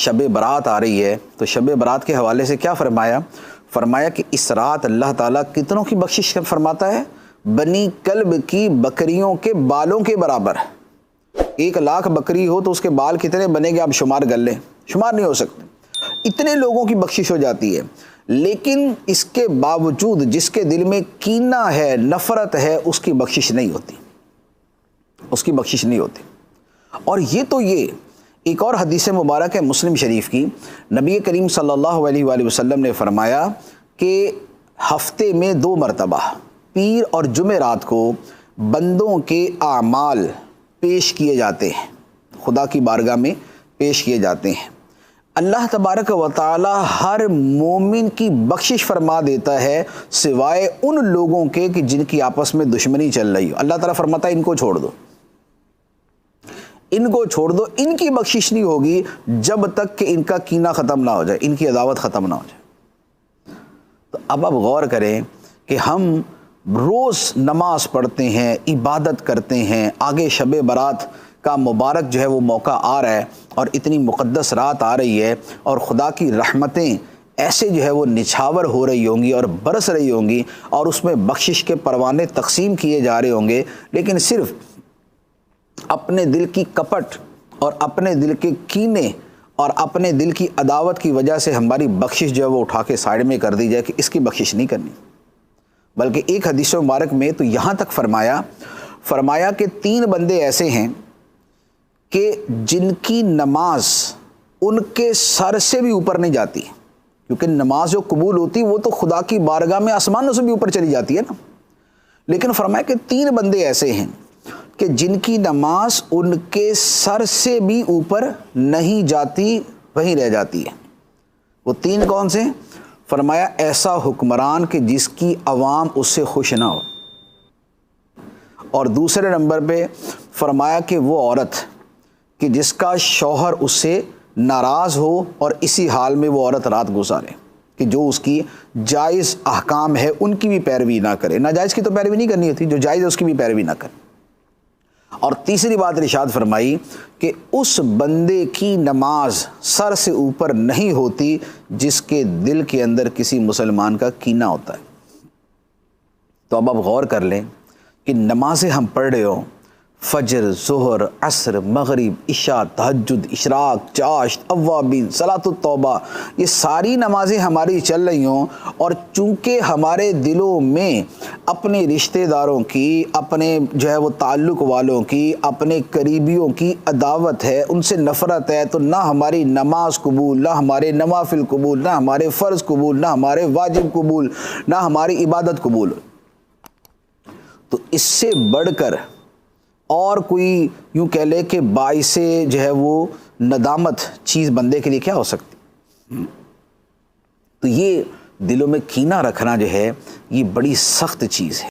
شب برات آ رہی ہے تو شب برات کے حوالے سے کیا فرمایا؟ فرمایا کہ اس رات اللہ تعالیٰ کتنوں کی بخشش فرماتا ہے؟ بنی کلب کی بکریوں کے بالوں کے برابر۔ 1,00,000 بکری ہو تو اس کے بال کتنے بنے گے آپ شمار کر لیں، شمار نہیں ہو سکتے، اتنے لوگوں کی بخشش ہو جاتی ہے۔ لیکن اس کے باوجود جس کے دل میں کینہ ہے، نفرت ہے، اس کی بخشش نہیں ہوتی، اس کی بخشش نہیں ہوتی۔ اور یہ ایک اور حدیث مبارک ہے مسلم شریف کی، نبی کریم صلی اللہ علیہ وآلہ وسلم نے فرمایا کہ ہفتے میں 2 مرتبہ پیر اور جمعرات کو بندوں کے اعمال پیش کیے جاتے ہیں، خدا کی بارگاہ میں پیش کیے جاتے ہیں۔ اللہ تبارک و تعالی ہر مومن کی بخشش فرما دیتا ہے سوائے ان لوگوں کے کہ جن کی آپس میں دشمنی چل رہی ہو۔ اللہ تعالیٰ فرماتا ہے ان کو چھوڑ دو، ان کو چھوڑ دو، ان کی بخشش نہیں ہوگی جب تک کہ ان کا کینہ ختم نہ ہو جائے، ان کی عداوت ختم نہ ہو جائے۔ تو اب آپ غور کریں کہ ہم روز نماز پڑھتے ہیں، عبادت کرتے ہیں، آگے شب برات کا مبارک جو ہے وہ موقع آ رہا ہے اور اتنی مقدس رات آ رہی ہے اور خدا کی رحمتیں ایسے جو ہے وہ نچھاور ہو رہی ہوں گی اور برس رہی ہوں گی اور اس میں بخشش کے پروانے تقسیم کیے جا رہے ہوں گے، لیکن صرف اپنے دل کی کپٹ اور اپنے دل کے کینے اور اپنے دل کی عداوت کی وجہ سے ہماری بخشش جو ہے وہ اٹھا کے سائیڈ میں کر دی جائے کہ اس کی بخشش نہیں کرنی۔ بلکہ ایک حدیث مبارک میں تو یہاں تک فرمایا کہ 3 بندے ایسے ہیں کہ جن کی نماز ان کے سر سے بھی اوپر نہیں جاتی، کیونکہ نماز جو قبول ہوتی وہ تو خدا کی بارگاہ میں آسمانوں سے بھی اوپر چلی جاتی ہے نا، لیکن فرمایا کہ 3 بندے ایسے ہیں کہ جن کی نماز ان کے سر سے بھی اوپر نہیں جاتی، وہیں رہ جاتی ہے۔ وہ 3 کون سے؟ فرمایا ایسا حکمران کہ جس کی عوام اس سے خوش نہ ہو، اور دوسرے نمبر پہ فرمایا کہ وہ عورت کہ جس کا شوہر اس سے ناراض ہو اور اسی حال میں وہ عورت رات گزارے، کہ جو اس کی جائز احکام ہے ان کی بھی پیروی نہ کرے، ناجائز کی تو پیروی نہیں کرنی ہوتی، جو جائز ہے اس کی بھی پیروی نہ کرے۔ اور تیسری بات ارشاد فرمائی کہ اس بندے کی نماز سر سے اوپر نہیں ہوتی جس کے دل کے اندر کسی مسلمان کا کینہ ہوتا ہے۔ تو اب آپ غور کر لیں کہ نمازیں ہم پڑھ رہے ہوں، فجر، ظہر، عصر، مغرب، عشاء، تہجد، اشراق، چاشت، اوابین، صلاۃ التوبہ، یہ ساری نمازیں ہماری چل رہی ہوں، اور چونکہ ہمارے دلوں میں اپنے رشتہ داروں کی، اپنے جو ہے وہ تعلق والوں کی، اپنے قریبیوں کی عداوت ہے، ان سے نفرت ہے، تو نہ ہماری نماز قبول، نہ ہمارے نوافل قبول، نہ ہمارے فرض قبول، نہ ہمارے واجب قبول، نہ ہماری عبادت قبول۔ تو اس سے بڑھ کر اور کوئی یوں کہہ لے کہ باعث جو ہے وہ ندامت چیز بندے کے لیے کیا ہو سکتی؟ تو یہ دلوں میں کینہ رکھنا جو ہے یہ بڑی سخت چیز ہے۔